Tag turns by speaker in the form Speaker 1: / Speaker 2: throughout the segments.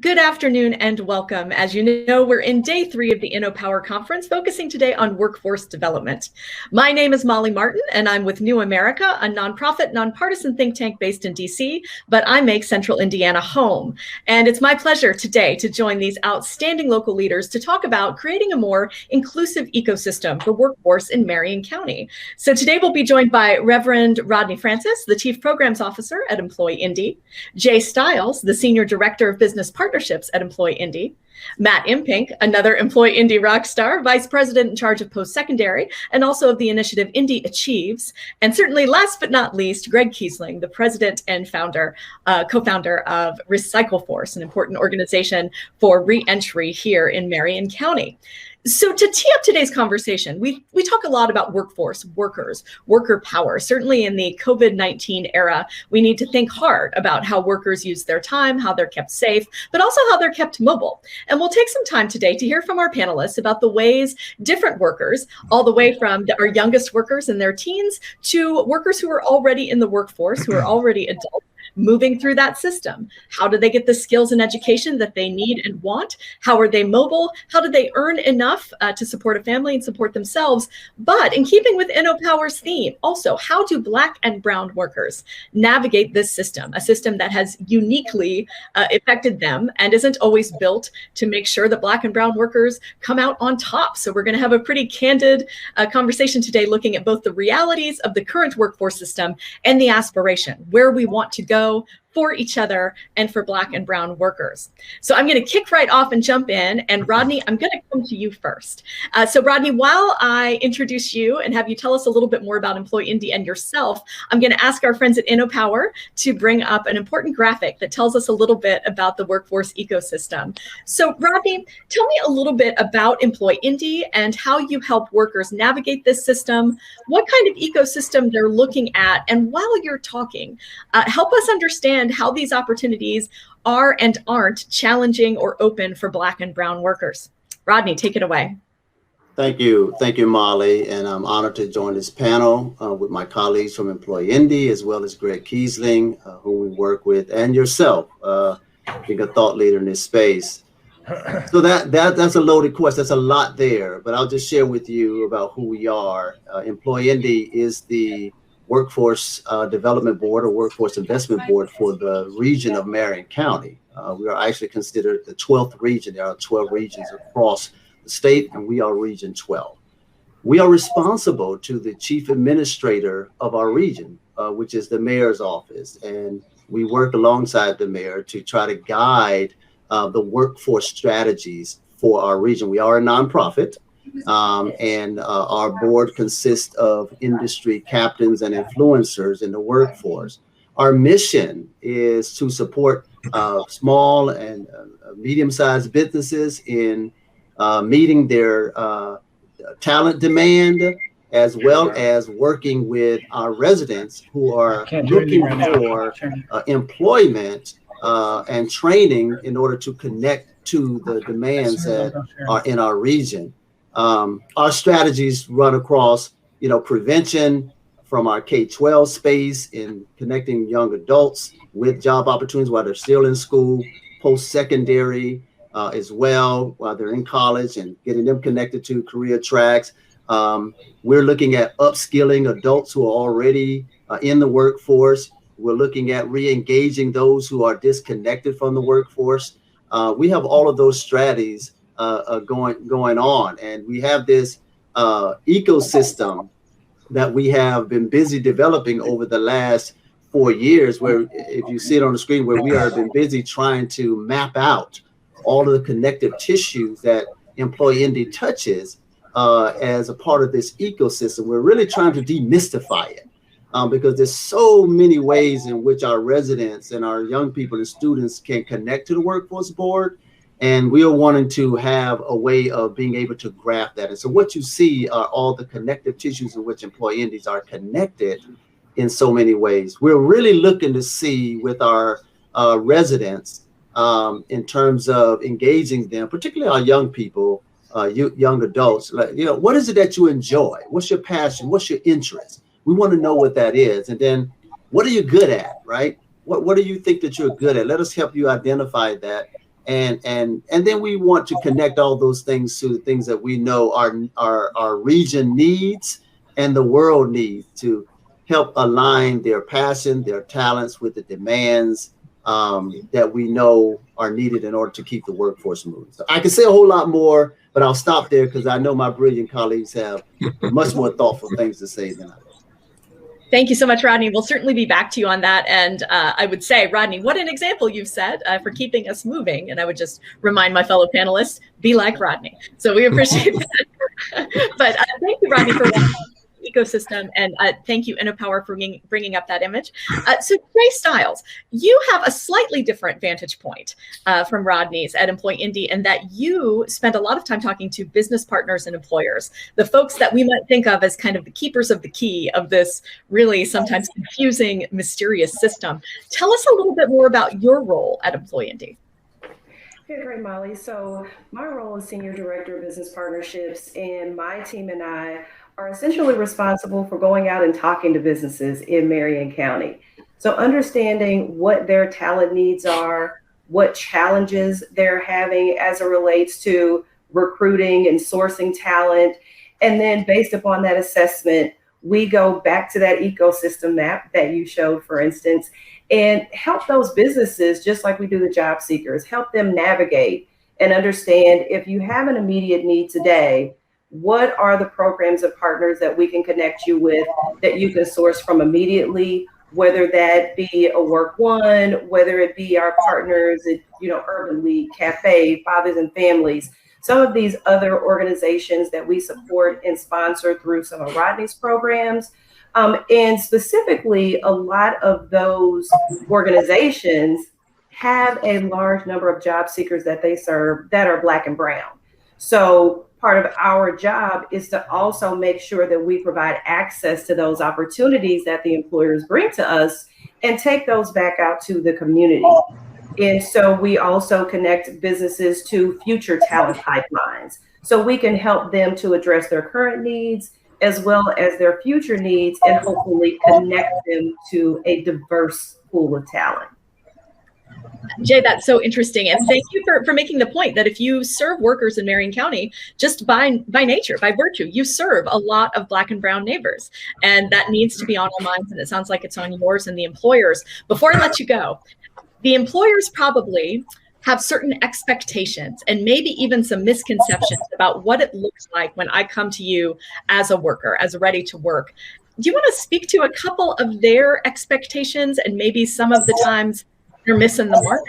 Speaker 1: Good afternoon and welcome. As you know, we're in day 3 of the InnoPower conference, focusing today on workforce development. My name is Molly Martin, and I'm with New America, a nonprofit, nonpartisan think tank based in DC, but I make Central Indiana home. And it's my pleasure today to join these outstanding local leaders to talk about creating a more inclusive ecosystem for workforce in Marion County. So today we'll be joined by Reverend Rodney Francis, the Chief Programs Officer at EmployIndy, Jay Stiles, the Senior Director of Business Partnerships at EmployIndy, Matt Impink, another EmployIndy rock star, Vice President in charge of Postsecondary, and also of the initiative Indy Achieves, and certainly last but not least, Greg Kiesling, the President and co-founder of Recycle Force, an important organization for re-entry here in Marion County. So to tee up today's conversation, we talk a lot about workforce, workers, worker power. Certainly in the COVID-19 era, we need to think hard about how workers use their time, how they're kept safe, but also how they're kept mobile. And we'll take some time today to hear from our panelists about the ways different workers, all the way from our youngest workers in their teens to workers who are already in the workforce, who are already adults, moving through that system. How do they get the skills and education that they need and want? How are they mobile? How do they earn enough to support a family and support themselves? But in keeping with InnoPower's theme, also, how do Black and brown workers navigate this system, a system that has uniquely affected them and isn't always built to make sure that Black and brown workers come out on top? So we're going to have a pretty candid conversation today, looking at both the realities of the current workforce system and the aspiration, where we want to go for each other and for Black and brown workers. So I'm going to kick right off and jump in. And Rodney, I'm going to come to you first. So Rodney, while I introduce you and have you tell us a little bit more about EmployIndy and yourself, I'm going to ask our friends at InnoPower to bring up an important graphic that tells us a little bit about the workforce ecosystem. So Rodney, tell me a little bit about EmployIndy and how you help workers navigate this system, what kind of ecosystem they're looking at, and while you're talking, help us understand how these opportunities are and aren't challenging or open for Black and brown workers. Rodney, take it away.
Speaker 2: Thank you, Molly, and I'm honored to join this panel with my colleagues from EmployIndy, as well as Greg Kiesling, who we work with, and yourself, being a thought leader in this space. So that's a loaded question. That's a lot there, but I'll just share with you about who we are. EmployIndy is the Workforce Development Board or Workforce Investment Board for the region of Marion County. We are actually considered the 12th region. There are 12 regions across the state, and we are Region 12. We are responsible to the chief administrator of our region, which is the mayor's office. And we work alongside the mayor to try to guide the workforce strategies for our region. We are a nonprofit. And our board consists of industry captains and influencers in the workforce. Our mission is to support small and medium-sized businesses in meeting their talent demand, as well as working with our residents who are looking for employment and training in order to connect to the demands that are in our region. Our strategies run across, prevention from our K-12 space in connecting young adults with job opportunities while they're still in school, post-secondary as well while they're in college, and getting them connected to career tracks. We're looking at upskilling adults who are already in the workforce. We're looking at re-engaging those who are disconnected from the workforce. We have all of those strategies going on, and we have this ecosystem that we have been busy developing over the last 4 years, where if you see it on the screen, where we have been busy trying to map out all of the connective tissues that EmployIndy touches as a part of this ecosystem. We're really trying to demystify it because there's so many ways in which our residents and our young people and students can connect to the workforce board. And we are wanting to have a way of being able to graph that. And so what you see are all the connective tissues in which EmployIndy are connected in so many ways. We're really looking to see with our residents in terms of engaging them, particularly our young people, young adults, what is it that you enjoy? What's your passion? What's your interest? We want to know what that is. And then what are you good at, right? What do you think that you're good at? Let us help you identify that And then we want to connect all those things to the things that we know our region needs and the world needs, to help align their passion, their talents with the demands that we know are needed in order to keep the workforce moving. So I can say a whole lot more, but I'll stop there because I know my brilliant colleagues have much more thoughtful things to say than I do.
Speaker 1: Thank you so much, Rodney. We'll certainly be back to you on that. And I would say, Rodney, what an example you've set for keeping us moving. And I would just remind my fellow panelists, be like Rodney. So we appreciate that. But thank you, Rodney, for watching the ecosystem. And thank you, InnoPower, for bringing up that image. So Jay Stiles, you have a slightly different vantage point from Rodney's at EmployIndy, and that you spend a lot of time talking to business partners and employers, the folks that we might think of as kind of the keepers of the key of this really sometimes confusing, mysterious system. Tell us a little bit more about your role at EmployIndy.
Speaker 3: Okay, great, Molly. So my role is Senior Director of Business Partnerships, and my team and I are essentially responsible for going out and talking to businesses in Marion County. So understanding what their talent needs are, what challenges they're having as it relates to recruiting and sourcing talent. And then based upon that assessment, we go back to that ecosystem map that you showed, for instance, and help those businesses, just like we do the job seekers, help them navigate and understand, if you have an immediate need today, what are the programs and partners that we can connect you with that you can source from immediately, whether that be a Work One, whether it be our partners at, Urban League, Cafe, Fathers and Families, some of these other organizations that we support and sponsor through some of Rodney's programs. And specifically, a lot of those organizations have a large number of job seekers that they serve that are Black and brown. So part of our job is to also make sure that we provide access to those opportunities that the employers bring to us and take those back out to the community. And so we also connect businesses to future talent pipelines, so we can help them to address their current needs as well as their future needs, and hopefully connect them to a diverse pool of talent.
Speaker 1: Jay, that's so interesting. And thank you for making the point that if you serve workers in Marion County, just by nature, by virtue, you serve a lot of Black and brown neighbors. And that needs to be on our minds. And it sounds like it's on yours and the employers. Before I let you go, the employers probably have certain expectations and maybe even some misconceptions about what it looks like when I come to you as a worker, as ready to work. Do you want to speak to a couple of their expectations and maybe some of the times you're missing the mark?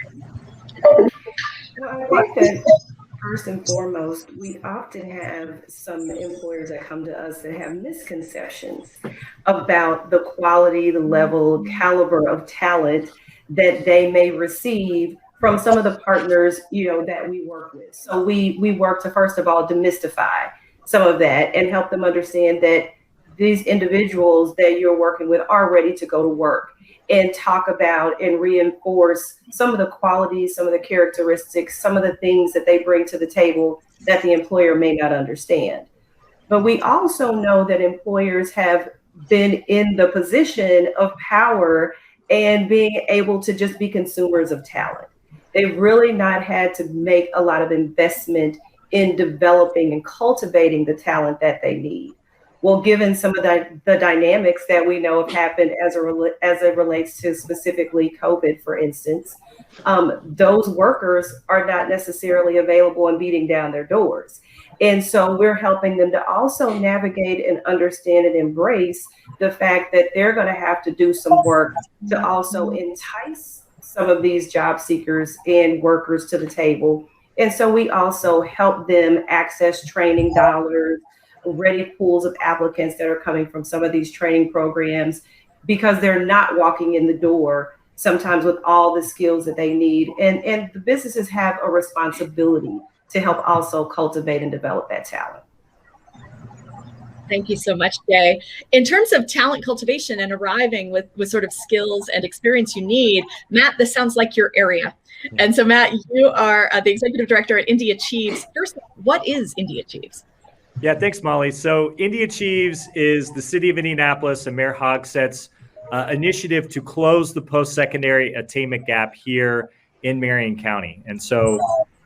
Speaker 3: I think that first and foremost, we often have some employers that come to us that have misconceptions about the quality, the level, caliber of talent that they may receive from some of the partners, that we work with. So we work to, first of all, demystify some of that and help them understand that these individuals that you're working with are ready to go to work, and talk about and reinforce some of the qualities, some of the characteristics, some of the things that they bring to the table that the employer may not understand. But we also know that employers have been in the position of power and being able to just be consumers of talent. They've really not had to make a lot of investment in developing and cultivating the talent that they need. Well, given some of the dynamics that we know have happened as it relates to specifically COVID, for instance, those workers are not necessarily available and beating down their doors. And so we're helping them to also navigate and understand and embrace the fact that they're going to have to do some work to also entice some of these job seekers and workers to the table. And so we also help them access training dollars, ready pools of applicants that are coming from some of these training programs, because they're not walking in the door sometimes with all the skills that they need. And the businesses have a responsibility to help also cultivate and develop that talent.
Speaker 1: Thank you so much, Jay. In terms of talent cultivation and arriving with sort of skills and experience you need, Matt, this sounds like your area. And so, Matt, you are the executive director at Indy Achieves. First, what is Indy Achieves?
Speaker 4: Yeah, thanks, Molly. So Indy Achieves is the city of Indianapolis and Mayor Hogsett's initiative to close the post-secondary attainment gap here in Marion County. And so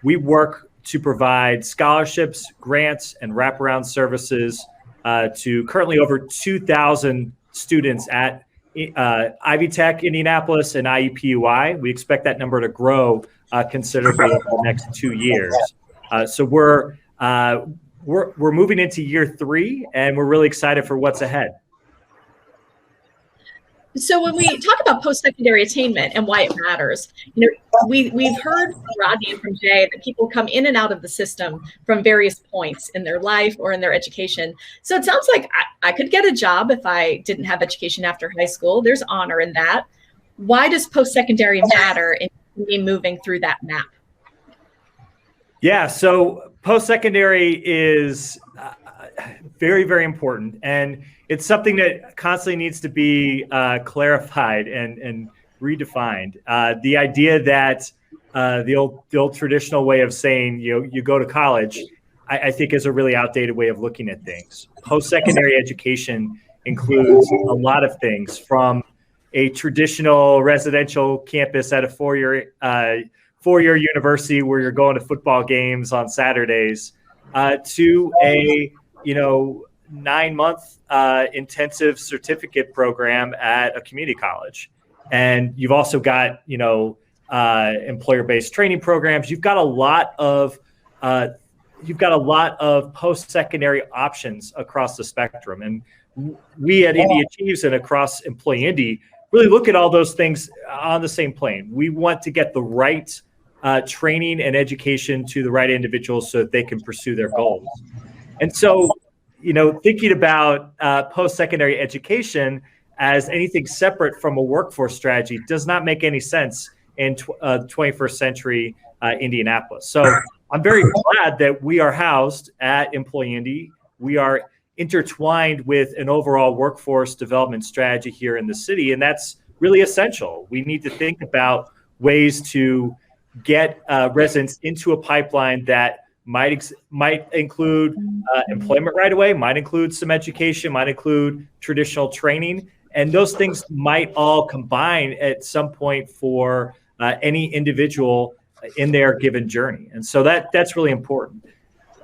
Speaker 4: we work to provide scholarships, grants, and wraparound services to currently over 2,000 students at Ivy Tech, Indianapolis, and IUPUI. We expect that number to grow considerably over the next 2 years. So we're moving into year 3, and we're really excited for what's ahead.
Speaker 1: So when we talk about post-secondary attainment and why it matters, we've heard from Rodney and from Jay that people come in and out of the system from various points in their life or in their education. So it sounds like I could get a job if I didn't have education after high school. There's honor in that. Why does post-secondary matter in me moving through that map?
Speaker 4: Yeah, so post-secondary is very, very important. And it's something that constantly needs to be clarified and redefined. The idea that the old traditional way of saying, you go to college, I think is a really outdated way of looking at things. Post-secondary education includes a lot of things, from a traditional residential campus at a four-year university where you're going to football games on Saturdays, to a 9-month intensive certificate program at a community college. And you've also got employer-based training programs. You've got a lot of post-secondary options across the spectrum. And we at Indy Achieves and across EmployIndy really look at all those things on the same plane. We want to get the right training and education to the right individuals so that they can pursue their goals. And so, thinking about post-secondary education as anything separate from a workforce strategy does not make any sense in 21st century Indianapolis. So I'm very glad that we are housed at EmployIndy. We are intertwined with an overall workforce development strategy here in the city, and that's really essential. We need to think about ways to get residents into a pipeline that might include employment right away, might include some education, might include traditional training, and those things might all combine at some point for any individual in their given journey. And so that's really important.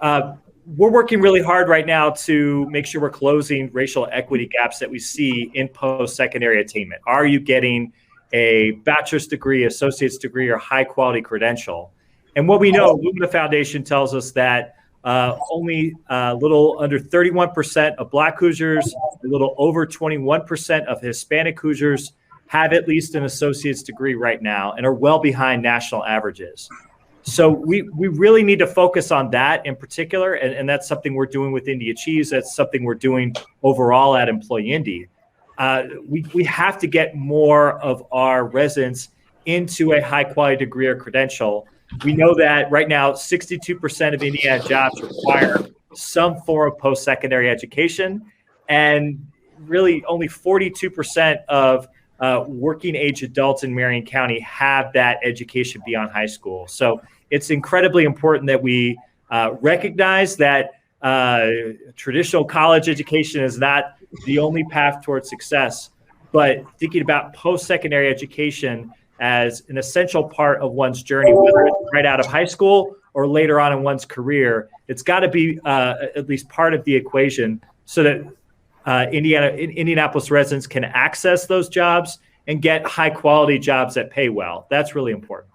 Speaker 4: We're working really hard right now to make sure we're closing racial equity gaps that we see in post-secondary attainment. Are you getting a bachelor's degree, associate's degree, or high-quality credential? And what we know, Lumina Foundation tells us that only a little under 31% of Black Hoosiers, a little over 21% of Hispanic Hoosiers have at least an associate's degree right now and are well behind national averages. So we really need to focus on that in particular, and that's something we're doing with Indy Achieves. That's something we're doing overall at EmployIndy. We have to get more of our residents into a high-quality degree or credential. We know that right now, 62% of Indiana jobs require some form of post-secondary education, and really only 42% of working-age adults in Marion County have that education beyond high school. So it's incredibly important that we recognize that traditional college education is not the only path towards success, but thinking about post-secondary education as an essential part of one's journey, whether it's right out of high school or later on in one's career. It's got to be at least part of the equation so that Indianapolis residents can access those jobs and get high quality jobs that pay well. That's really important.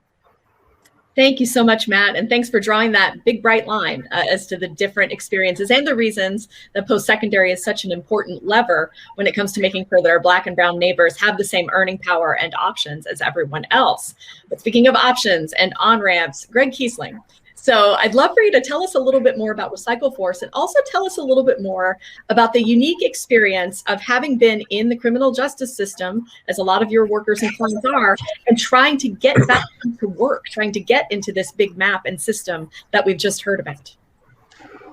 Speaker 1: Thank you so much, Matt. And thanks for drawing that big, bright line as to the different experiences and the reasons that post-secondary is such an important lever when it comes to making sure that our Black and brown neighbors have the same earning power and options as everyone else. But speaking of options and on-ramps, Greg Kiesling. So I'd love for you to tell us a little bit more about Recycle Force and also tell us a little bit more about the unique experience of having been in the criminal justice system, as a lot of your workers and clients are, and trying to get back to work, trying to get into this big map and system that we've just heard about.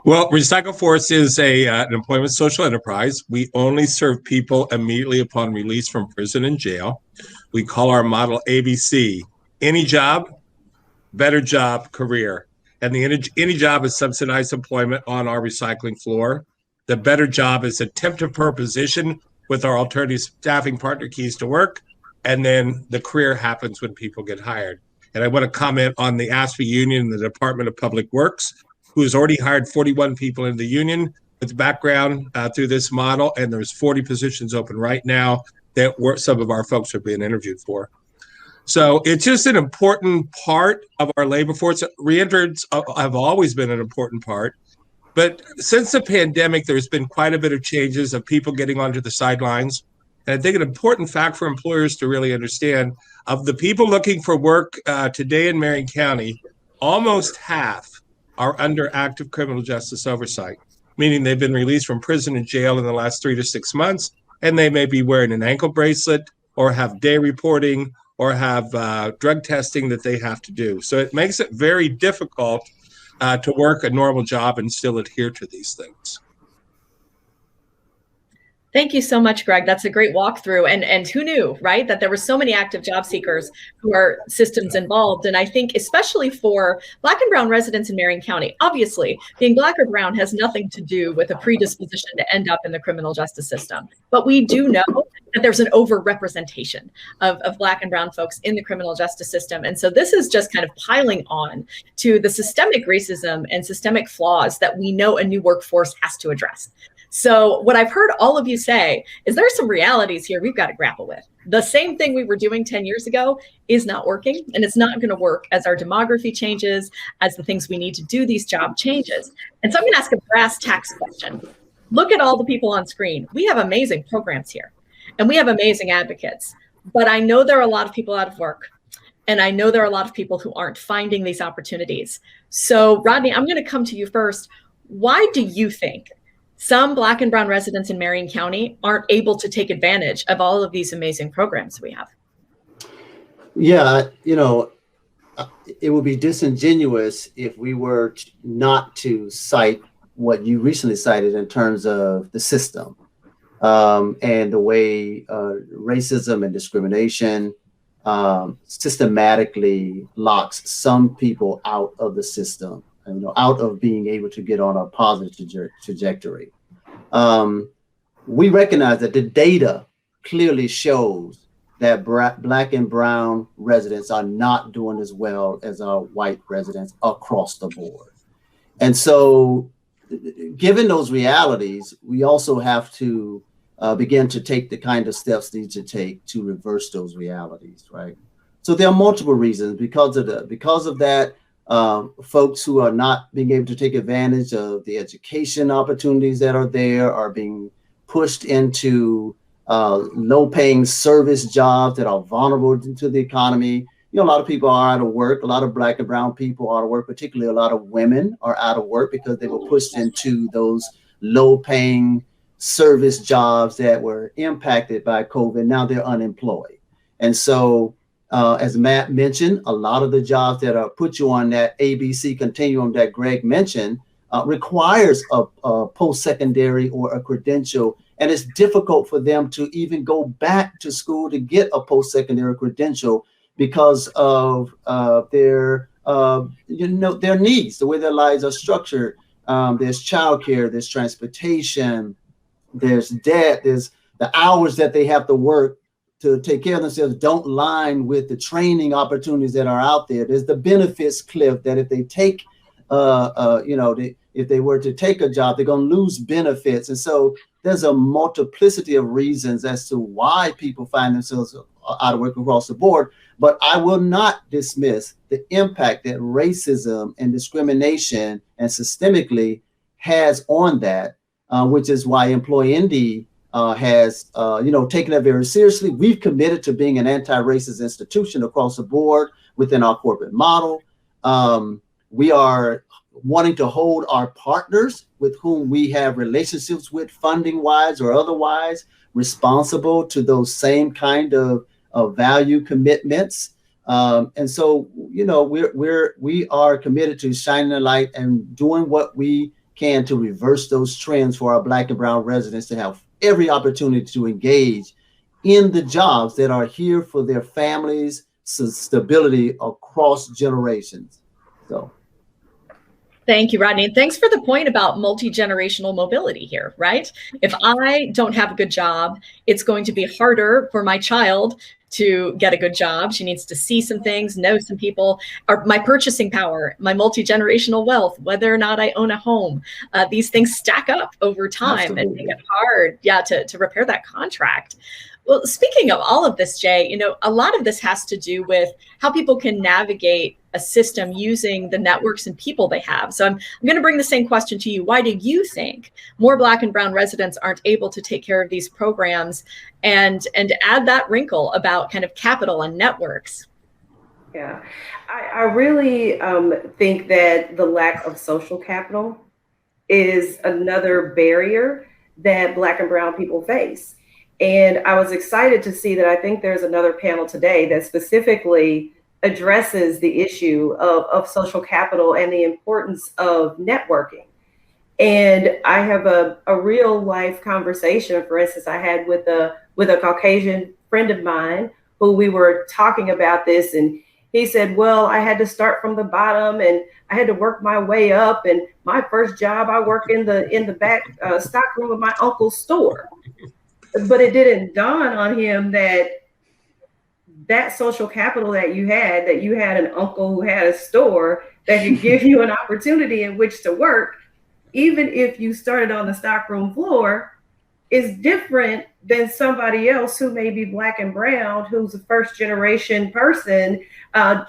Speaker 5: Well, Recycle Force is an employment social enterprise. We only serve people immediately upon release from prison and jail. We call our model ABC, any job, better job, career. And the any job is subsidized employment on our recycling floor. The better job is a temp to perm position with our alternative staffing partner Keys to Work. And then the career happens when people get hired. And I want to comment on the ASPE union and the Department of Public Works, who has already hired 41 people in the union with background through this model. And there's 40 positions open right now that some of our folks are being interviewed for. So it's just an important part of our labor force. Reinterns have always been an important part. But since the pandemic, there's been quite a bit of changes of people getting onto the sidelines. And I think an important fact for employers to really understand, of the people looking for work today in Marion County, almost half are under active criminal justice oversight, meaning they've been released from prison and jail in the last 3 to 6 months, and they may be wearing an ankle bracelet or have day reporting or have drug testing that they have to do. So it makes it very difficult to work a normal job and still adhere to these things.
Speaker 1: Thank you so much, Greg. That's a great walkthrough. And who knew, right, that there were so many active job seekers who are systems involved. And I think especially for Black and Brown residents in Marion County, obviously being Black or Brown has nothing to do with a predisposition to end up in the criminal justice system. But we do know that there's an overrepresentation of Black and Brown folks in the criminal justice system. And so this is just kind of piling on to the systemic racism and systemic flaws that we know a new workforce has to address. So what I've heard all of you say is there are some realities here we've got to grapple with. The same thing we were doing 10 years ago is not working, and it's not going to work as our demography changes, as the things we need to do these job changes. And so I'm going to ask a brass tacks question. Look at all the people on screen. We have amazing programs here, and we have amazing advocates, but I know there are a lot of people out of work, and I know there are a lot of people who aren't finding these opportunities. So Rodney, I'm going to come to you first. Why do you think some Black and Brown residents in Marion County aren't able to take advantage of all of these amazing programs we have?
Speaker 2: Yeah, it would be disingenuous if we were not to cite what you recently cited in terms of the system and the way racism and discrimination systematically locks some people out of the system, out of being able to get on a positive trajectory. We recognize that the data clearly shows that Black and Brown residents are not doing as well as our white residents across the board. And so, given those realities, we also have to begin to take the kind of steps need to take to reverse those realities, right? So there are multiple reasons because of that. Folks who are not being able to take advantage of the education opportunities that are there are being pushed into low-paying service jobs that are vulnerable to the economy. A lot of people are out of work. A lot of Black and Brown people are out of work, particularly a lot of women are out of work because they were pushed into those low-paying service jobs that were impacted by COVID. Now they're unemployed. And so, as Matt mentioned, a lot of the jobs that put you on that ABC continuum that Greg mentioned requires a post-secondary or a credential, and it's difficult for them to even go back to school to get a post-secondary credential because of their needs, the way their lives are structured. There's childcare, there's transportation, there's debt, there's the hours that they have to work to take care of themselves don't line with the training opportunities that are out there. There's the benefits cliff that if they take, if they were to take a job, they're going to lose benefits. And so there's a multiplicity of reasons as to why people find themselves out of work across the board. But I will not dismiss the impact that racism and discrimination and systemically has on that, which is why EmployIndy has taken it very seriously. We've committed to being an anti-racist institution across the board within our corporate model. We are wanting to hold our partners with whom we have relationships with, funding-wise or otherwise, responsible to those same kind of value commitments. And so, we are committed to shining a light and doing what we can to reverse those trends for our Black and Brown residents to have every opportunity to engage in the jobs that are here for their families' stability across generations. So,
Speaker 1: Thank you, Rodney. And thanks for the point about multi-generational mobility here, right? If I don't have a good job, it's going to be harder for my child to get a good job. She needs to see some things, know some people, or my purchasing power, my multi-generational wealth, whether or not I own a home. These things stack up over time and make it hard, to repair that contract. Well, speaking of all of this, Jay, a lot of this has to do with how people can navigate a system using the networks and people they have. So I'm going to bring the same question to you. Why do you think more Black and brown residents aren't able to take care of these programs, and add that wrinkle about kind of capital and networks?
Speaker 3: Yeah, I really think that the lack of social capital is another barrier that Black and brown people face. And I was excited to see that I think there's another panel today that specifically addresses the issue of social capital and the importance of networking. And I have a real life conversation, for instance, I had with a Caucasian friend of mine who we were talking about this, and he said, well, I had to start from the bottom and I had to work my way up. And my first job, I worked in the back stock room of my uncle's store. But it didn't dawn on him that social capital that you had an uncle who had a store that could give you an opportunity in which to work, even if you started on the stockroom floor, is different than somebody else who may be Black and brown, who's a first generation person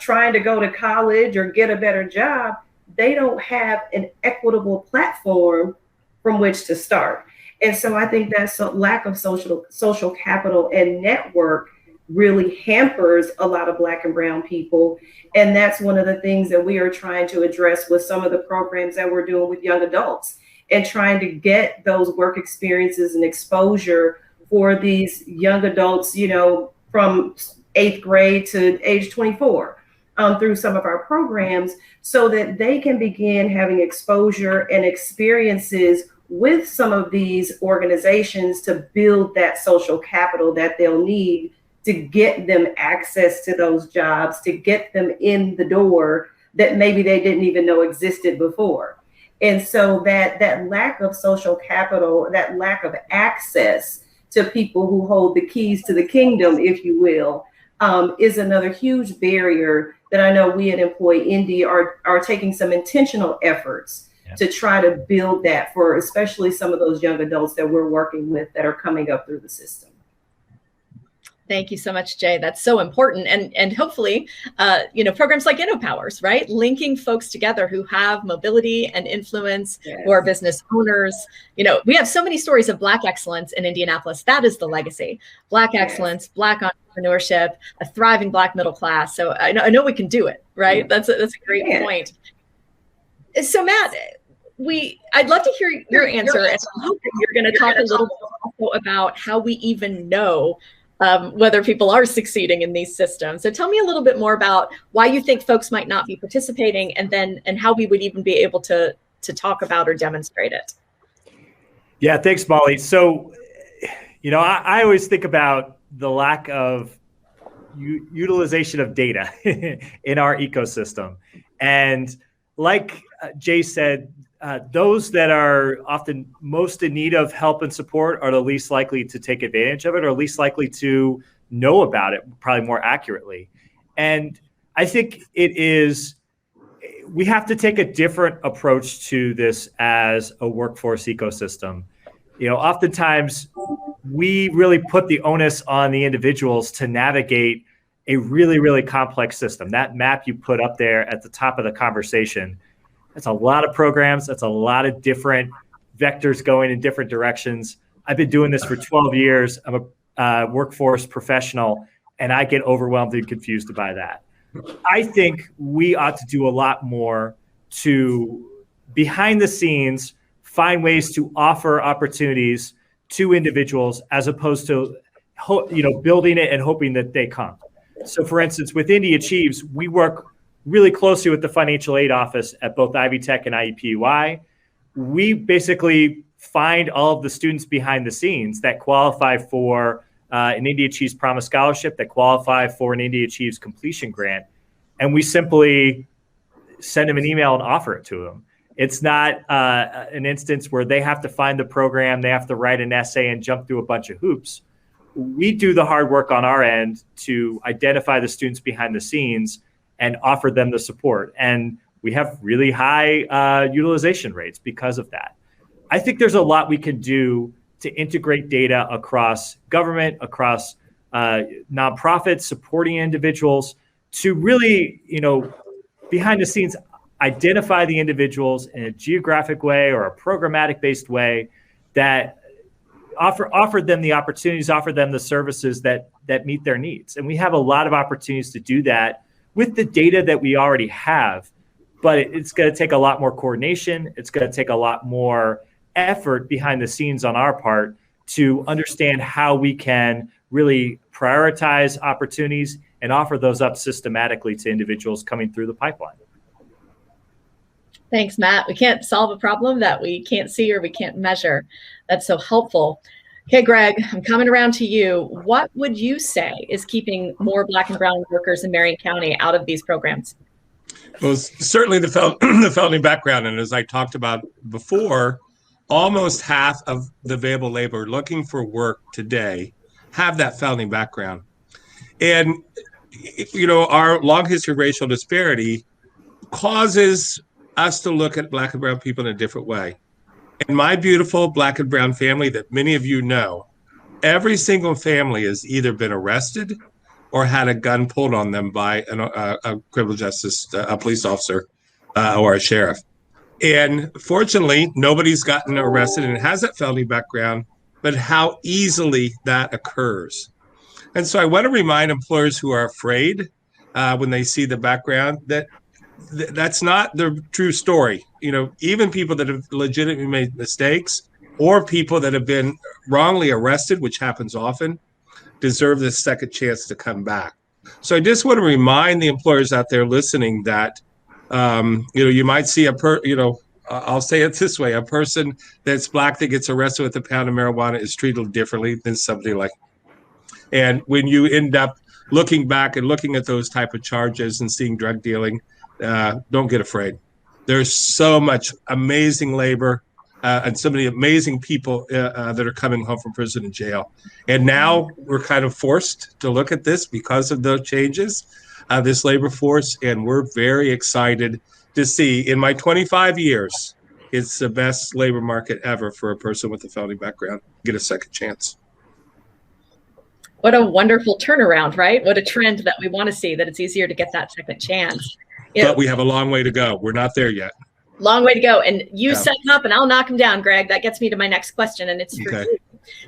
Speaker 3: trying to go to college or get a better job. They don't have an equitable platform from which to start. And so I think that lack of social capital and network really hampers a lot of Black and brown people. And that's one of the things that we are trying to address with some of the programs that we're doing with young adults, and trying to get those work experiences and exposure for these young adults, from 8th grade to age 24 through some of our programs, so that they can begin having exposure and experiences with some of these organizations to build that social capital that they'll need to get them access to those jobs, to get them in the door that maybe they didn't even know existed before. And so that lack of social capital, that lack of access to people who hold the keys to the kingdom, if you will, is another huge barrier that I know we at EmployIndy are taking some intentional efforts to try to build that for especially some of those young adults that we're working with that are coming up through the system.
Speaker 1: Thank you so much, Jay. That's so important. And hopefully, programs like InnoPowers, right? Linking folks together who have mobility and influence, who are business owners. We have so many stories of Black excellence in Indianapolis. That is the legacy. Black excellence, Black entrepreneurship, a thriving Black middle class. So I know we can do it, right? That's a great point. So Matt, I'd love to hear your answer. And I hope that you're going to talk a little bit also about how we even know whether people are succeeding in these systems. So tell me a little bit more about why you think folks might not be participating, and how we would even be able to talk about or demonstrate it.
Speaker 4: Yeah, thanks, Molly. So, I always think about the lack of utilization of data in our ecosystem. And like Jay said, those that are often most in need of help and support are the least likely to take advantage of it, or least likely to know about it, probably more accurately. And I think we have to take a different approach to this as a workforce ecosystem. Oftentimes we really put the onus on the individuals to navigate a really, really complex system. That map you put up there at the top of the conversation, that's a lot of programs. That's a lot of different vectors going in different directions. I've been doing this for 12 years. I'm a workforce professional, and I get overwhelmed and confused by that. I think we ought to do a lot more to, behind the scenes, find ways to offer opportunities to individuals, as opposed to building it and hoping that they come. So, for instance, with Indy Achieves, we work really closely with the financial aid office at both Ivy Tech and IUPUI. We basically find all of the students behind the scenes that qualify for an Indy Achieves Promise Scholarship, that qualify for an Indy Achieves completion grant, and we simply send them an email and offer it to them. It's not an instance where they have to find the program, they have to write an essay and jump through a bunch of hoops. We do the hard work on our end to identify the students behind the scenes and offer them the support. And we have really high utilization rates because of that. I think there's a lot we can do to integrate data across government, across nonprofits, supporting individuals to really, behind the scenes, identify the individuals in a geographic way or a programmatic based way that offer them the opportunities, offer them the services that meet their needs. And we have a lot of opportunities to do that with the data that we already have, but it's going to take a lot more coordination. It's going to take a lot more effort behind the scenes on our part to understand how we can really prioritize opportunities and offer those up systematically to individuals coming through the pipeline.
Speaker 1: Thanks, Matt. We can't solve a problem that we can't see or we can't measure. That's so helpful. Okay, Greg, I'm coming around to you. What would you say is keeping more Black and brown workers in Marion County out of these programs?
Speaker 5: Well, certainly the felony background. And as I talked about before, almost half of the available labor looking for work today have that felony background. And, our long history of racial disparity causes us to look at Black and brown people in a different way. In my beautiful Black and brown family that many of you know, every single family has either been arrested or had a gun pulled on them by a criminal justice, a police officer or a sheriff. And fortunately, nobody's gotten arrested and has that felony background, but how easily that occurs. And so I want to remind employers who are afraid when they see the background that that's not the true story. Even people that have legitimately made mistakes or people that have been wrongly arrested, which happens often, deserve this second chance to come back. So I just want to remind the employers out there listening that, you might see I'll say it this way, a person that's Black that gets arrested with a pound of marijuana is treated differently than somebody like me. And when you end up looking back and looking at those type of charges and seeing drug dealing, don't get afraid. There's so much amazing labor and so many amazing people that are coming home from prison and jail. And now we're kind of forced to look at this because of those changes, this labor force. And we're very excited to see in my 25 years, it's the best labor market ever for a person with a felony background. Get a second chance.
Speaker 1: What a wonderful turnaround, right? What a trend that we want to see, that it's easier to get that second chance.
Speaker 5: But we have a long way to go. We're not there yet.
Speaker 1: Long way to go. And you set them up and I'll knock them down, Greg. That gets me to my next question, and it's for you.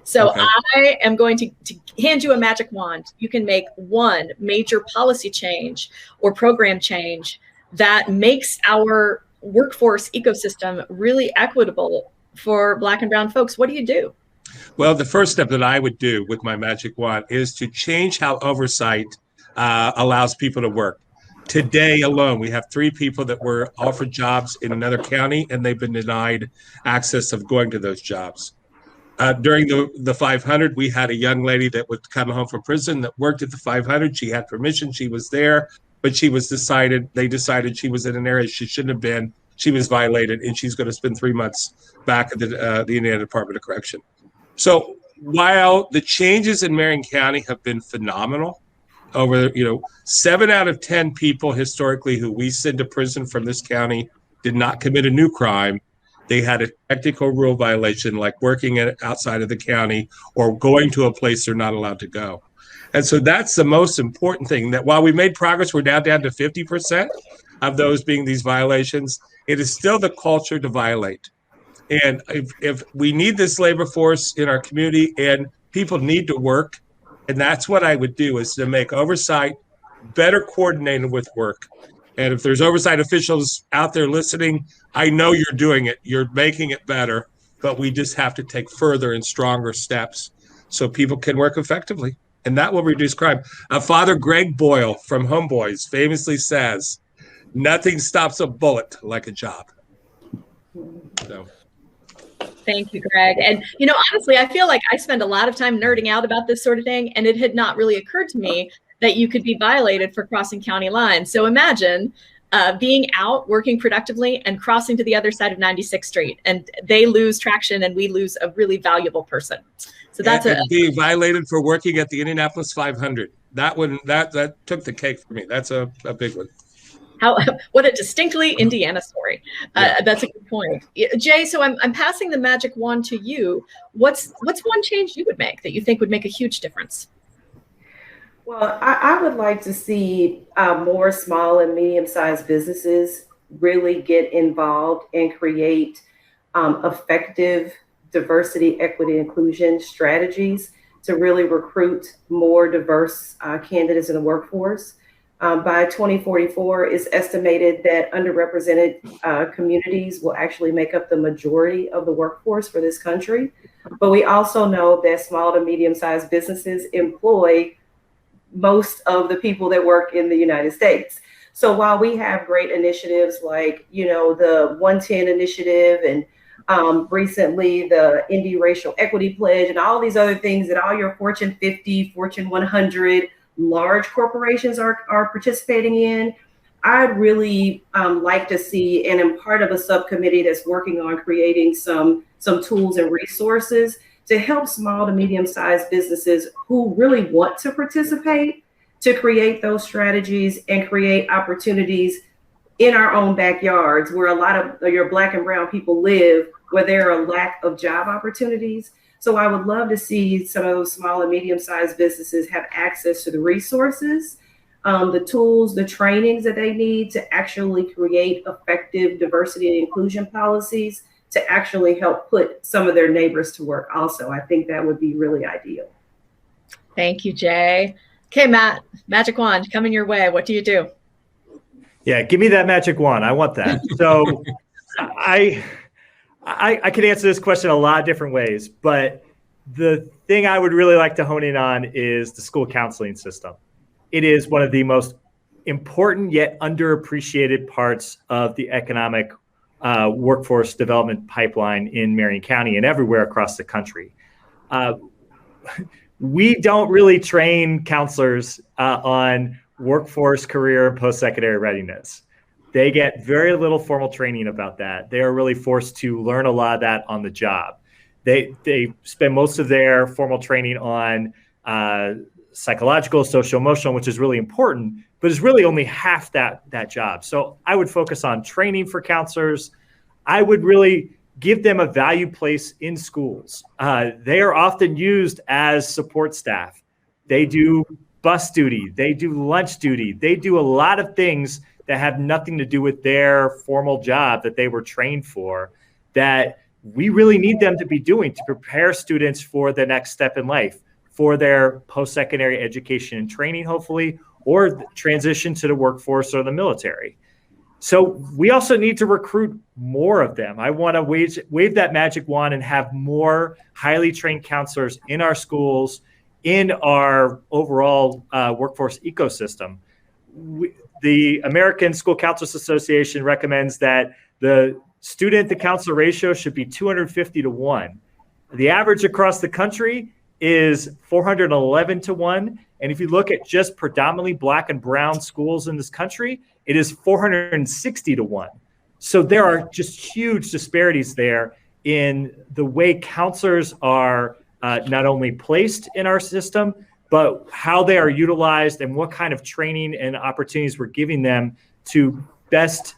Speaker 1: So I am going to hand you a magic wand. You can make one major policy change or program change that makes our workforce ecosystem really equitable for Black and brown folks. What do you do?
Speaker 5: Well, the first step that I would do with my magic wand is to change how Oversight allows people to work. Today alone, we have 3 people that were offered jobs in another county, and they've been denied access of going to those jobs. During the 500, we had a young lady that was coming home from prison that worked at the 500. She had permission. She was there, but they decided she was in an area she shouldn't have been. She was violated, and she's going to spend 3 months back at the Indiana Department of Correction. So while the changes in Marion County have been phenomenal, over 7 out of 10 people historically who we send to prison from this county did not commit a new crime. They had a technical rule violation, like working outside of the county or going to a place they're not allowed to go. And so that's the most important thing, that while we made progress, we're now down to 50% of those being these violations. It is still the culture to violate. And if we need this labor force in our community, and people need to work, and that's what I would do, is to make Oversight better coordinated with work. And if there's Oversight officials out there listening, I know you're doing it. You're making it better, but we just have to take further and stronger steps so people can work effectively. And that will reduce crime. Father Greg Boyle from Homeboys famously says, "Nothing stops a bullet like a job." So.
Speaker 1: Thank you, Greg. And, honestly, I feel like I spend a lot of time nerding out about this sort of thing, and it had not really occurred to me that you could be violated for crossing county lines. So imagine being out, working productively, and crossing to the other side of 96th Street. And they lose traction and we lose a really valuable person. So that's
Speaker 5: and being violated for working at the Indianapolis 500. That one, that took the cake for me. That's a big one.
Speaker 1: What a distinctly Indiana story. That's a good point. Jay, so I'm passing the magic wand to you. What's one change you would make that you think would make a huge difference?
Speaker 3: Well, I would like to see more small and medium-sized businesses really get involved and create effective diversity, equity, inclusion strategies to really recruit more diverse candidates in the workforce. By 2044, it's estimated that underrepresented communities will actually make up the majority of the workforce for this country. But we also know that small to medium-sized businesses employ most of the people that work in the United States. So while we have great initiatives like, the 110 initiative and recently the Indy Racial Equity Pledge and all these other things that all your Fortune 50, Fortune 100 large corporations are participating in, I'd really like to see, and I'm part of a subcommittee that's working on creating some tools and resources to help small to medium-sized businesses who really want to participate to create those strategies and create opportunities in our own backyards where a lot of your Black and brown people live, where there are a lack of job opportunities. So I would love to see some of those small and medium-sized businesses have access to the resources, the tools, the trainings that they need to actually create effective diversity and inclusion policies to actually help put some of their neighbors to work also. I think that would be really ideal.
Speaker 1: Thank you, Jay. Okay, Matt, magic wand coming your way. What do you do?
Speaker 4: Yeah, give me that magic wand. I want that. So I could answer this question a lot of different ways, but the thing I would really like to hone in on is the school counseling system. It is one of the most important yet underappreciated parts of the economic workforce development pipeline in Marion County and everywhere across the country. We don't really train counselors on workforce, career, and post-secondary readiness. They get very little formal training about that. They are really forced to learn a lot of that on the job. They spend most of their formal training on psychological, social, emotional, which is really important, but it's really only half that job. So I would focus on training for counselors. I would really give them a value place in schools. They are often used as support staff. They do bus duty, they do lunch duty, they do a lot of things that have nothing to do with their formal job that they were trained for, that we really need them to be doing to prepare students for the next step in life, for their post-secondary education and training, hopefully, or transition to the workforce or the military. So we also need to recruit more of them. I want to wave that magic wand and have more highly trained counselors in our schools, in our overall workforce ecosystem. The American School Counselors Association recommends that the student to counselor ratio should be 250 to 1. The average across the country is 411 to 1. And if you look at just predominantly Black and brown schools in this country, it is 460 to 1. So there are just huge disparities there in the way counselors are not only placed in our system, but how they are utilized and what kind of training and opportunities we're giving them to best,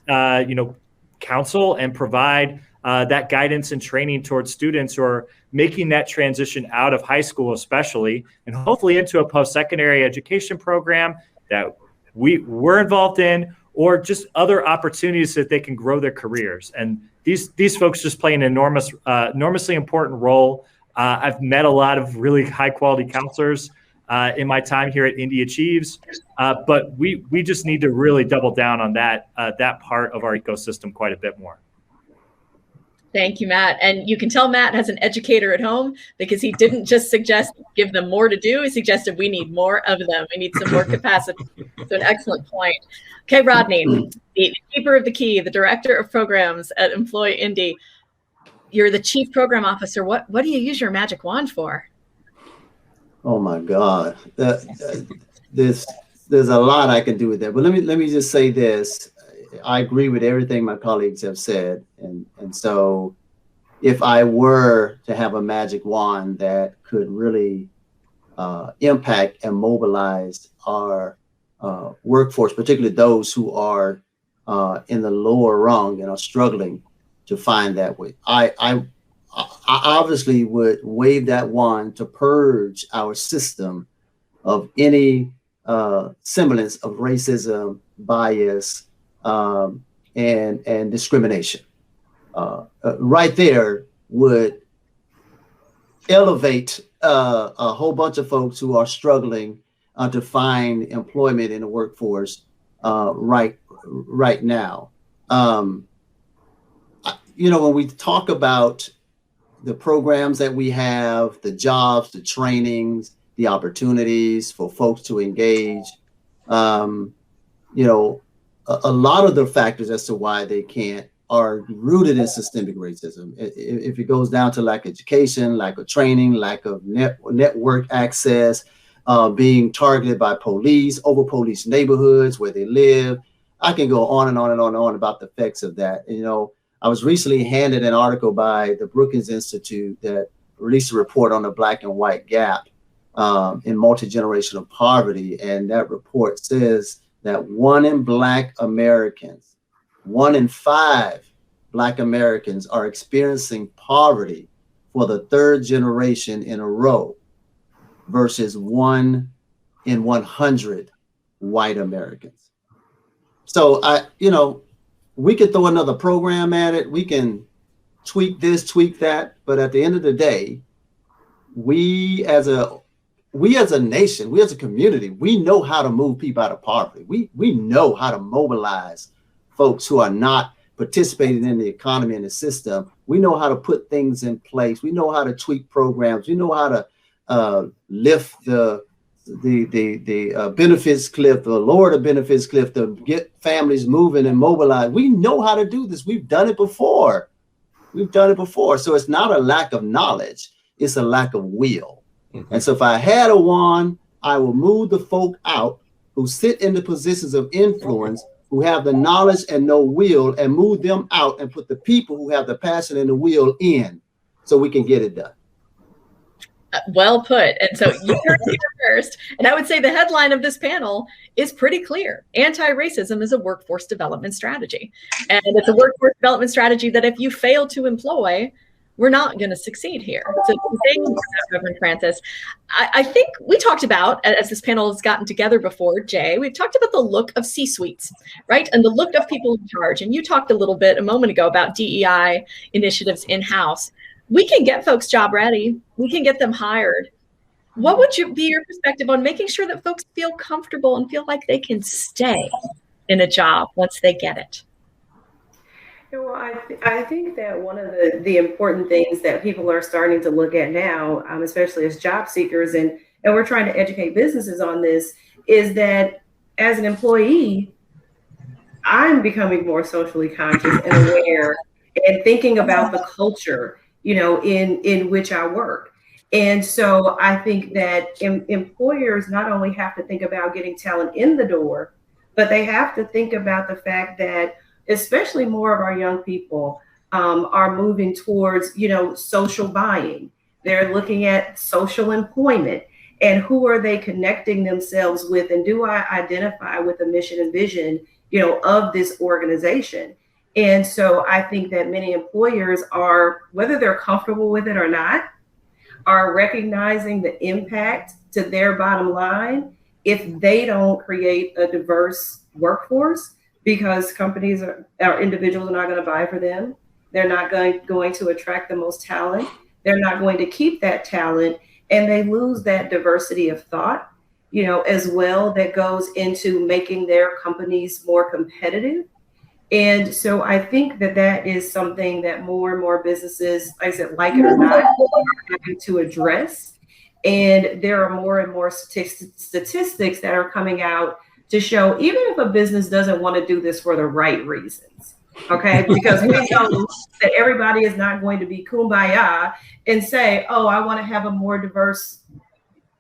Speaker 4: counsel and provide that guidance and training towards students who are making that transition out of high school, especially, and hopefully into a post-secondary education program that we're involved in, or just other opportunities that they can grow their careers. And these folks just play an enormously important role. I've met a lot of really high quality counselors in my time here at Indy Achieves, but we just need to really double down on that part of our ecosystem quite a bit more.
Speaker 1: Thank you, Matt. And you can tell Matt has an educator at home because he didn't just suggest give them more to do. He suggested we need more of them. We need some more capacity. So an excellent point. Okay, Rodney, the keeper of the key, the director of programs at EmployIndy. You're the chief program officer. What do you use your magic wand for?
Speaker 2: Oh my God, there's a lot I can do with that. But let me just say this. I agree with everything my colleagues have said. And so if I were to have a magic wand that could really impact and mobilize our workforce, particularly those who are in the lower rung and are struggling to find that way, I obviously would wave that wand to purge our system of any semblance of racism, bias, and discrimination. Right there would elevate a whole bunch of folks who are struggling to find employment in the workforce right now. When we talk about the programs that we have, the jobs, the trainings, the opportunities for folks to engage, a lot of the factors as to why they can't are rooted in systemic racism. If it goes down to lack of education, lack of training, lack of network access, being targeted by police, over police neighborhoods where they live, I can go on and on and on and on about the effects of that. I was recently handed an article by the Brookings Institute that released a report on the Black and white gap in multi-generational poverty. And that report says that 1 in 5 Black Americans are experiencing poverty for the 3rd generation in a row versus 1 in 100 white Americans. So we could throw another program at it. We can tweak this, tweak that. But at the end of the day, we as a nation, we as a community, we know how to move people out of poverty. We know how to mobilize folks who are not participating in the economy and the system. We know how to put things in place. We know how to tweak programs. We know how to lift the benefits cliff, the lower the benefits cliff, to get families moving and mobilized. We know how to do this. We've done it before. So it's not a lack of knowledge. It's a lack of will. Mm-hmm. And so if I had a wand, I will move the folk out who sit in the positions of influence, who have the knowledge and no will, and move them out and put the people who have the passion and the will in so we can get it done.
Speaker 1: Well put. And so you heard it here first. And I would say the headline of this panel is pretty clear. Anti-racism is a workforce development strategy. And it's a workforce development strategy that if you fail to employ, we're not going to succeed here. So thank you for that, Reverend Francis. I think we talked about, as this panel has gotten together before, Jay, we've talked about the look of C-suites, right? And the look of people in charge. And you talked a little bit a moment ago about DEI initiatives in-house. We can get folks job ready. We can get them hired. What would be your perspective on making sure that folks feel comfortable and feel like they can stay in a job once they get it?
Speaker 3: Well, I think that one of the important things that people are starting to look at now, especially as job seekers, and we're trying to educate businesses on this, is that as an employee, I'm becoming more socially conscious and aware and thinking about the culture, in which I work. And so I think that employers not only have to think about getting talent in the door, but they have to think about the fact that especially more of our young people are moving towards, social buying. They're looking at social employment and who are they connecting themselves with? And do I identify with the mission and vision, of this organization? And so I think that many employers are, whether they're comfortable with it or not, are recognizing the impact to their bottom line if they don't create a diverse workforce, because companies or individuals are not going to buy for them. They're not going to attract the most talent. They're not going to keep that talent, and they lose that diversity of thought, as well, that goes into making their companies more competitive. And so I think that is something that more and more businesses, like I said, like it or not, are having to address. And there are more and more statistics that are coming out to show, even if a business doesn't want to do this for the right reasons, okay? Because we know that everybody is not going to be kumbaya and say, oh, I want to have a more diverse,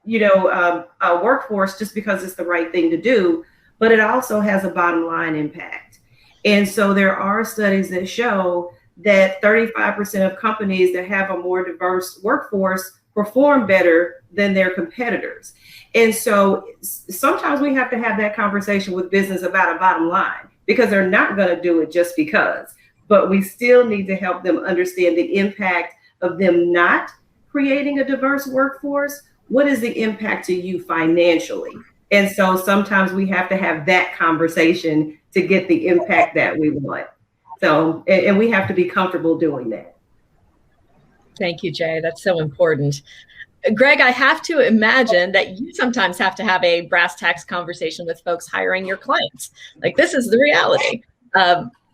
Speaker 3: workforce just because it's the right thing to do. But it also has a bottom line impact. And so there are studies that show that 35% of companies that have a more diverse workforce perform better than their competitors. And so sometimes we have to have that conversation with business about a bottom line, because they're not going to do it just because. But we still need to help them understand the impact of them not creating a diverse workforce. What is the impact to you financially? And so sometimes we have to have that conversation to get the impact that we want. So, and we have to be comfortable doing that.
Speaker 1: Thank you, Jay. That's so important. Greg, I have to imagine that you sometimes have to have a brass tacks conversation with folks hiring your clients. Like, this is the reality.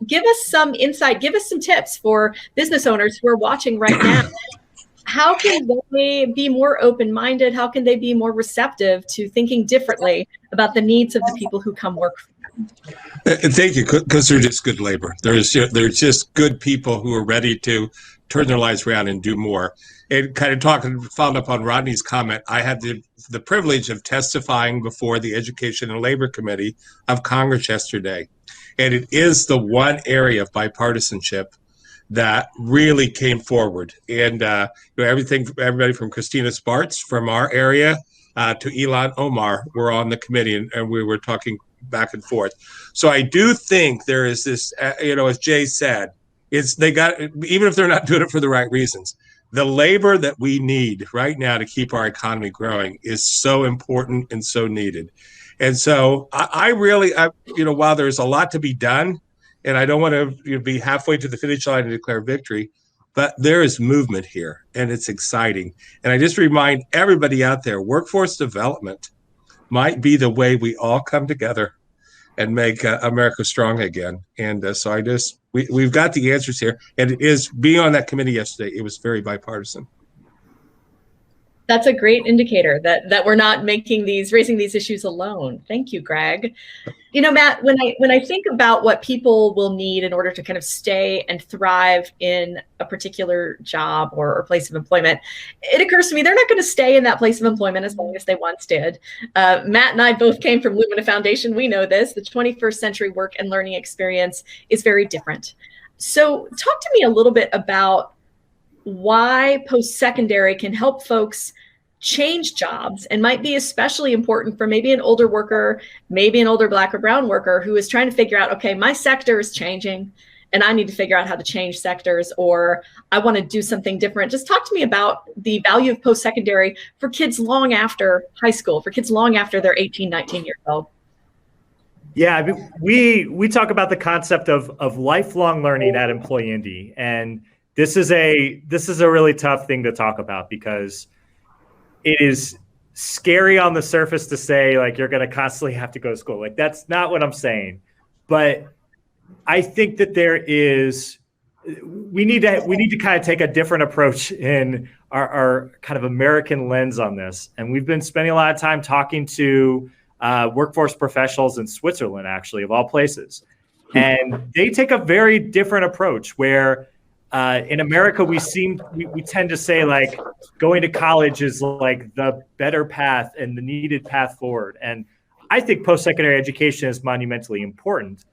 Speaker 1: Give us some insight, give us some tips for business owners who are watching right now. How can they be more open-minded? How can they be more receptive to thinking differently about the needs of the people who come work for them?
Speaker 5: Thank you, because they're just good labor. They're just good people who are ready to turn their lives around and do more. And kind of following up on Rodney's comment, I had the privilege of testifying before the Education and Labor Committee of Congress yesterday. And it is the one area of bipartisanship that really came forward. And everybody from Christina Spartz from our area to Ilan Omar were on the committee, and we were talking back and forth. So I do think there is this, as Jay said, even if they're not doing it for the right reasons, the labor that we need right now to keep our economy growing is so important and so needed. And so I really, while there's a lot to be done, and I don't want to be halfway to the finish line and declare victory, but there is movement here, and it's exciting. And I just remind everybody out there, workforce development might be the way we all come together and make America strong again. And so we've got the answers here. And it is, being on that committee yesterday, it was very bipartisan.
Speaker 1: That's a great indicator that we're not raising these issues alone. Thank you, Greg. Matt, when I think about what people will need in order to kind of stay and thrive in a particular job or place of employment, it occurs to me they're not going to stay in that place of employment as long as they once did. Matt and I both came from Lumina Foundation. We know this. The 21st century work and learning experience is very different. So talk to me a little bit about why post-secondary can help folks change jobs, and might be especially important for maybe an older worker, maybe an older Black or brown worker who is trying to figure out, okay, my sector is changing and I need to figure out how to change sectors, or I want to do something different. Just talk to me about the value of post-secondary for kids long after high school, for kids long after they're 18, 19 years old.
Speaker 4: Yeah, I mean, we talk about the concept of lifelong learning at EmployIndy, and this is a really tough thing to talk about, because it is scary on the surface to say, like, you're going to constantly have to go to school. Like, that's not what I'm saying. But I think that we need to kind of take a different approach in our kind of American lens on this. And we've been spending a lot of time talking to workforce professionals in Switzerland, actually, of all places. And they take a very different approach, where in America, we tend to say, like, going to college is like the better path and the needed path forward. And I think post-secondary education is monumentally important,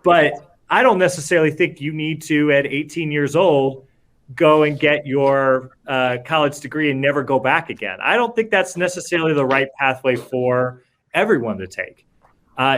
Speaker 4: but I don't necessarily think you need to, at 18 years old, go and get your college degree and never go back again. I don't think that's necessarily the right pathway for everyone to take.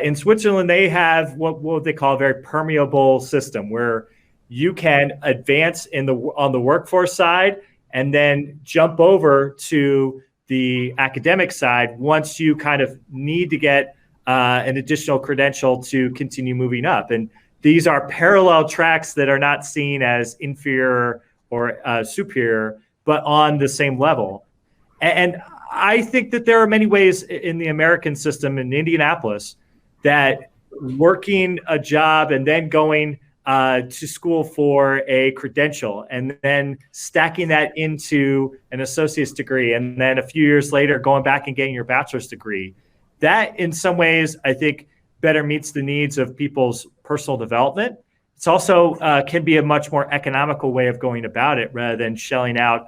Speaker 4: In Switzerland, they have what they call a very permeable system, where you can advance on the workforce side and then jump over to the academic side once you kind of need to get an additional credential to continue moving up. And these are parallel tracks that are not seen as inferior or superior, but on the same level. And I think that there are many ways in the American system in Indianapolis that working a job and then going to school for a credential and then stacking that into an associate's degree, and then a few years later going back and getting your bachelor's degree, that in some ways I think better meets the needs of people's personal development. It's also can be a much more economical way of going about it, rather than shelling out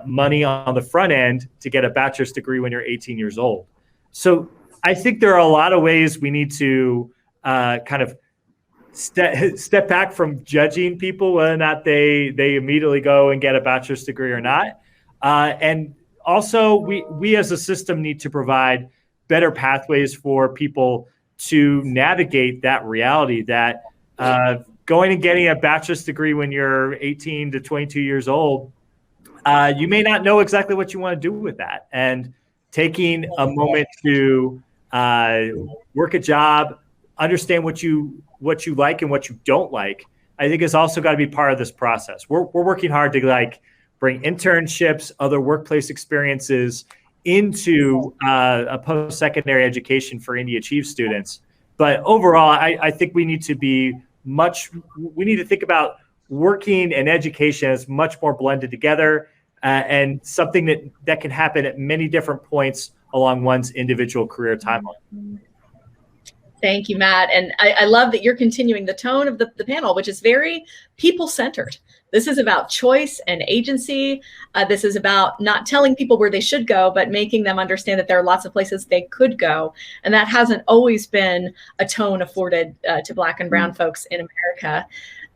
Speaker 4: money on the front end to get a bachelor's degree when you're 18 years old. So I think there are a lot of ways we need to kind of step back from judging people whether or not they immediately go and get a bachelor's degree or not. And also, we as a system need to provide better pathways for people to navigate that reality that going and getting a bachelor's degree when you're 18 to 22 years old, you may not know exactly what you want to do with that. And taking a moment to work a job, understand what you like and what you don't like, I think has also got to be part of this process. We're working hard to bring internships, other workplace experiences into a post-secondary education for Indy Achieve students. But overall, I think we need to think about working and education as much more blended together and something that can happen at many different points along one's individual career timeline.
Speaker 1: Thank you, Matt. And I love that you're continuing the tone of the panel, which is very people-centered. This is about choice and agency. This is about not telling people where they should go, but making them understand that there are lots of places they could go. And that hasn't always been a tone afforded to Black and Brown folks in America.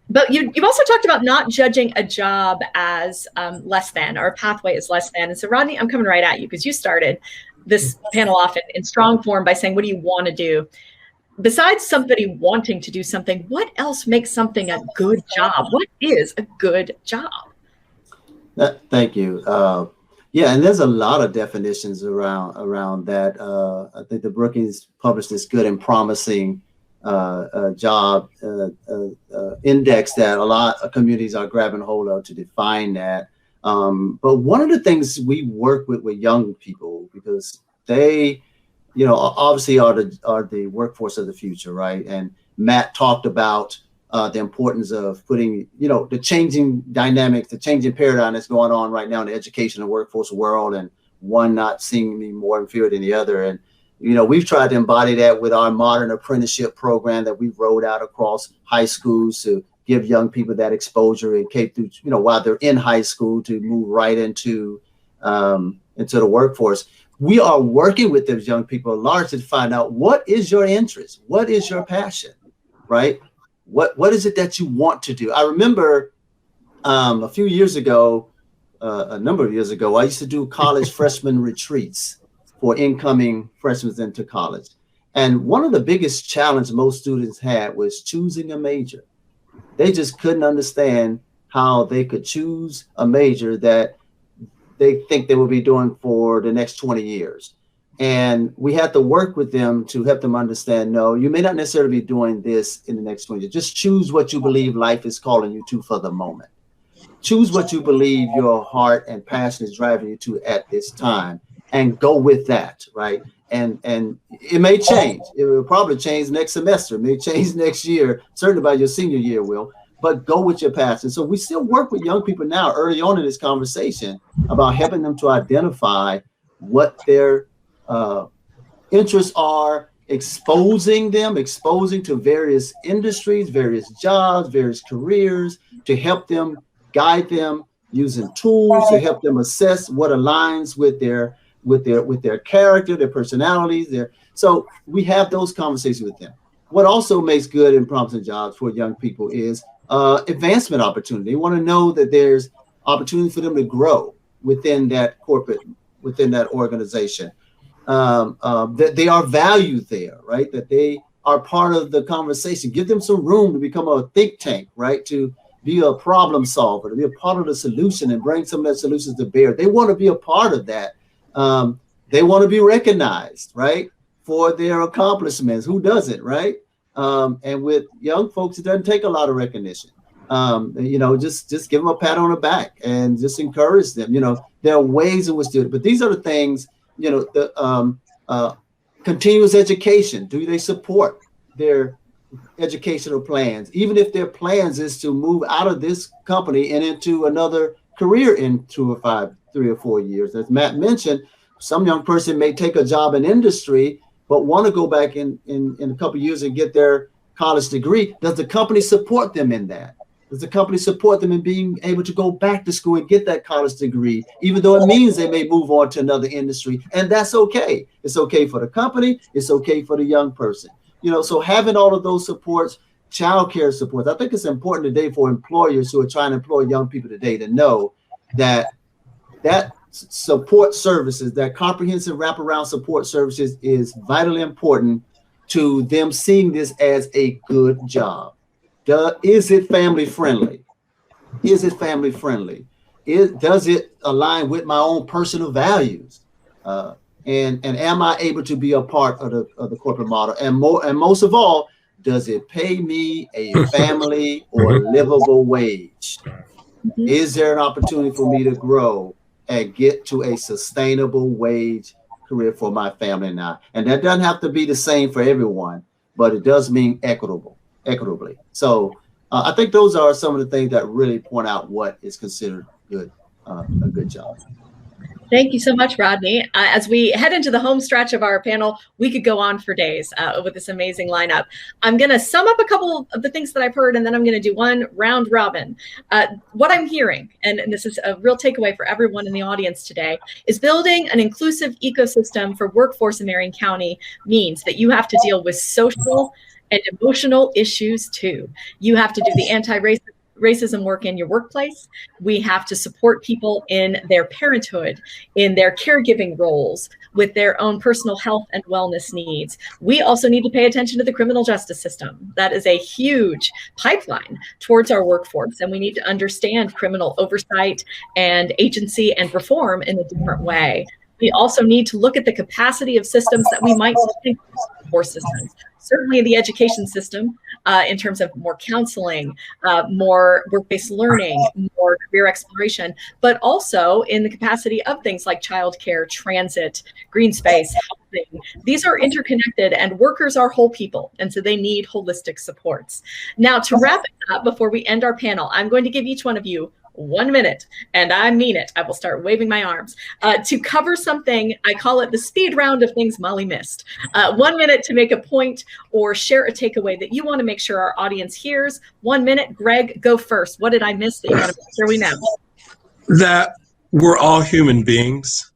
Speaker 1: But you've also talked about not judging a job as less than, or a pathway as less than. And so, Rodney, I'm coming right at you because you started this panel off in strong form by saying, what do you want to do? Besides somebody wanting to do something, what else makes something a good job? What is a good job?
Speaker 2: Thank you. Yeah, and there's a lot of definitions around that. I think the Brookings published this good and promising job index that a lot of communities are grabbing hold of to define that. But one of the things we work with young people, because they, obviously are the workforce of the future, right? And Matt talked about the importance of putting, the changing dynamics, the changing paradigm that's going on right now in the education and workforce world, and one not seemingly more inferior than the other. And, we've tried to embody that with our modern apprenticeship program that we've rolled out across high schools to give young people that exposure in K through, while they're in high school, to move right into the workforce. We are working with those young people largely to find out, what is your interest? What is your passion, right? What is it that you want to do? I remember a number of years ago, I used to do college freshman retreats for incoming freshmen into college. And one of the biggest challenges most students had was choosing a major. They just couldn't understand how they could choose a major that they think they will be doing for the next 20 years. And we had to work with them to help them understand, no, you may not necessarily be doing this in the next 20 years. Just choose what you believe life is calling you to for the moment. Choose what you believe your heart and passion is driving you to at this time, and go with that, right? And it may change. It will probably change next semester. It may change next year, certainly by your senior year will. But go with your passion. So we still work with young people now early on in this conversation about helping them to identify what their interests are, exposing to various industries, various jobs, various careers, to help them, guide them, using tools to help them assess what aligns with their character, their personalities. So we have those conversations with them. What also makes good and promising jobs for young people is advancement opportunity. They want to know that there's opportunity for them to grow within that organization. That they are valued there, right? That they are part of the conversation. Give them some room to become a think tank, right? To be a problem solver, to be a part of the solution and bring some of that solutions to bear. They want to be a part of that. They want to be recognized, right, for their accomplishments. Who doesn't, right? And with young folks, it doesn't take a lot of recognition. Just give them a pat on the back and just encourage them. There are ways in which to do it, but these are the things. The continuous education. Do they support their educational plans, even if their plans is to move out of this company and into another career in 3 or 4 years? As Matt mentioned, some young person may take a job in industry but want to go back in a couple of years and get their college degree. Does the company support them in that? Does the company support them in being able to go back to school and get that college degree, even though it means they may move on to another industry? And that's okay. It's okay for the company. It's okay for the young person. So having all of those supports, child care support. I think it's important today for employers who are trying to employ young people today to know that support services, that comprehensive wraparound support services is vitally important to them seeing this as a good job. Is it family friendly? Is it family friendly? Does it align with my own personal values? And am I able to be a part of the corporate model? And most of all, does it pay me a family or livable wage? Is there an opportunity for me to grow and get to a sustainable wage career for my family now? And that doesn't have to be the same for everyone, but it does mean equitably. So I think those are some of the things that really point out what is considered good, a good job.
Speaker 1: Thank you so much, Rodney. As we head into the home stretch of our panel, we could go on for days with this amazing lineup. I'm going to sum up a couple of the things that I've heard, and then I'm going to do one round robin. What I'm hearing, and this is a real takeaway for everyone in the audience today, is building an inclusive ecosystem for workforce in Marion County means that you have to deal with social and emotional issues too. You have to do the anti-racism work in your workplace. We have to support people in their parenthood, in their caregiving roles, with their own personal health and wellness needs. We also need to pay attention to the criminal justice system. That is a huge pipeline towards our workforce, and we need to understand criminal oversight and agency and reform in a different way. We also need to look at the capacity of systems that we might think for systems. Certainly the education system, in terms of more counseling, more work-based learning, more career exploration, but also in the capacity of things like childcare, transit, green space, housing. These are interconnected, and workers are whole people, and so they need holistic supports. Now, to wrap it up before we end our panel, I'm going to give each one of you 1 minute, and I mean it. I will start waving my arms to cover something. I call it the speed round of things Molly missed. 1 minute to make a point or share a takeaway that you want to make sure our audience hears. 1 minute. Greg, go first. What did I miss that you want to make sure we know?
Speaker 5: That we're all human beings,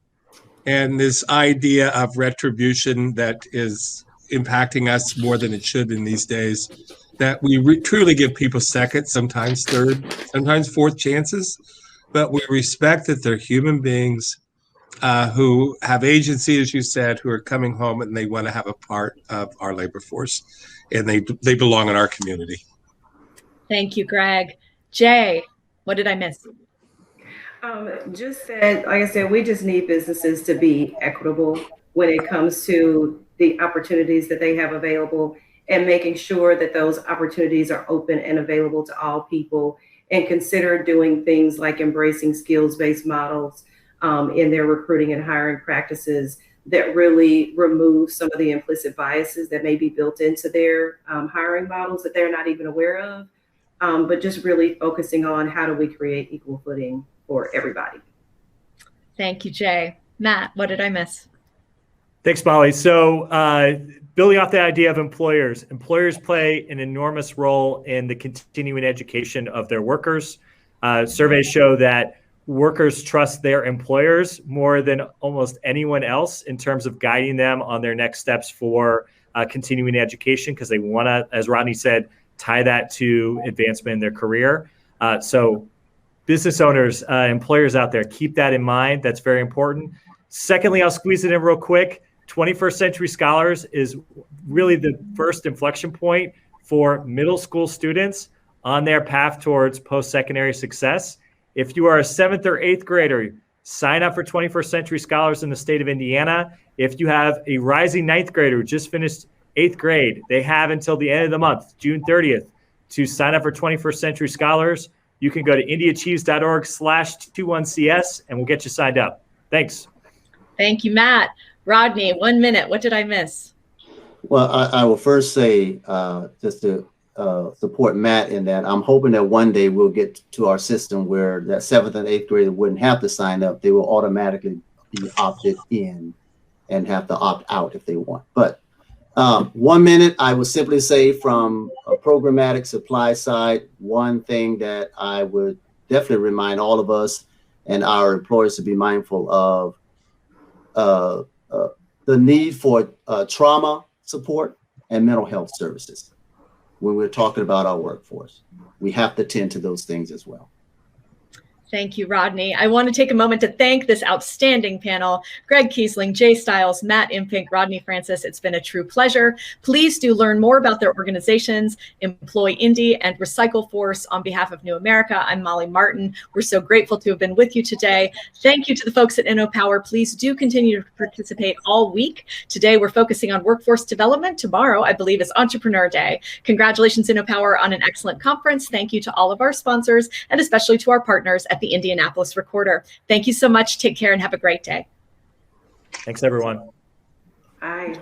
Speaker 5: and this idea of retribution that is impacting us more than it should in these days, that we truly give people second, sometimes third, sometimes fourth chances, but we respect that they're human beings who have agency, as you said, who are coming home and they want to have a part of our labor force, and they belong in our community.
Speaker 1: Thank you, Greg. Jay, what did I miss?
Speaker 3: Just that, like I said, we just need businesses to be equitable when it comes to the opportunities that they have available, and making sure that those opportunities are open and available to all people, and consider doing things like embracing skills-based models in their recruiting and hiring practices that really remove some of the implicit biases that may be built into their hiring models that they're not even aware of, but just really focusing on how do we create equal footing for everybody.
Speaker 1: Thank you, Jay. Matt, what did I miss?
Speaker 4: Thanks, Molly. So building off the idea of employers play an enormous role in the continuing education of their workers. Surveys show that workers trust their employers more than almost anyone else in terms of guiding them on their next steps for continuing education, because they want to, as Rodney said, tie that to advancement in their career. So business owners, employers out there, keep that in mind. That's very important. Secondly, I'll squeeze it in real quick. 21st Century Scholars is really the first inflection point for middle school students on their path towards post-secondary success. If you are a 7th or 8th grader, sign up for 21st Century Scholars in the state of Indiana. If you have a rising 9th grader who just finished 8th grade, they have until the end of the month, June 30th, to sign up for 21st Century Scholars. You can go to indiachieves.org/21CS and we'll get you signed up. Thanks.
Speaker 1: Thank you, Matt. Rodney, 1 minute. What did I miss?
Speaker 2: Well, I will first say, just to support Matt in that, I'm hoping that one day we'll get to our system where that 7th and 8th grader wouldn't have to sign up. They will automatically be opted in and have to opt out if they want. But 1 minute, I will simply say from a programmatic supply side, one thing that I would definitely remind all of us and our employers to be mindful of, the need for trauma support and mental health services. when we're talking about our workforce. We have to tend to those things as well.
Speaker 1: Thank you, Rodney. I want to take a moment to thank this outstanding panel, Greg Kiesling, Jay Stiles, Matt Impink, Rodney Francis. It's been a true pleasure. Please do learn more about their organizations, EmployIndy and Recycle Force. On behalf of New America, I'm Molly Martin. We're so grateful to have been with you today. Thank you to the folks at InnoPower. Please do continue to participate all week. Today, we're focusing on workforce development. Tomorrow, I believe, is Entrepreneur Day. Congratulations, InnoPower, on an excellent conference. Thank you to all of our sponsors, and especially to our partners at the Indianapolis Recorder. Thank you so much. Take care and have a great day.
Speaker 4: Thanks, everyone.
Speaker 3: Bye.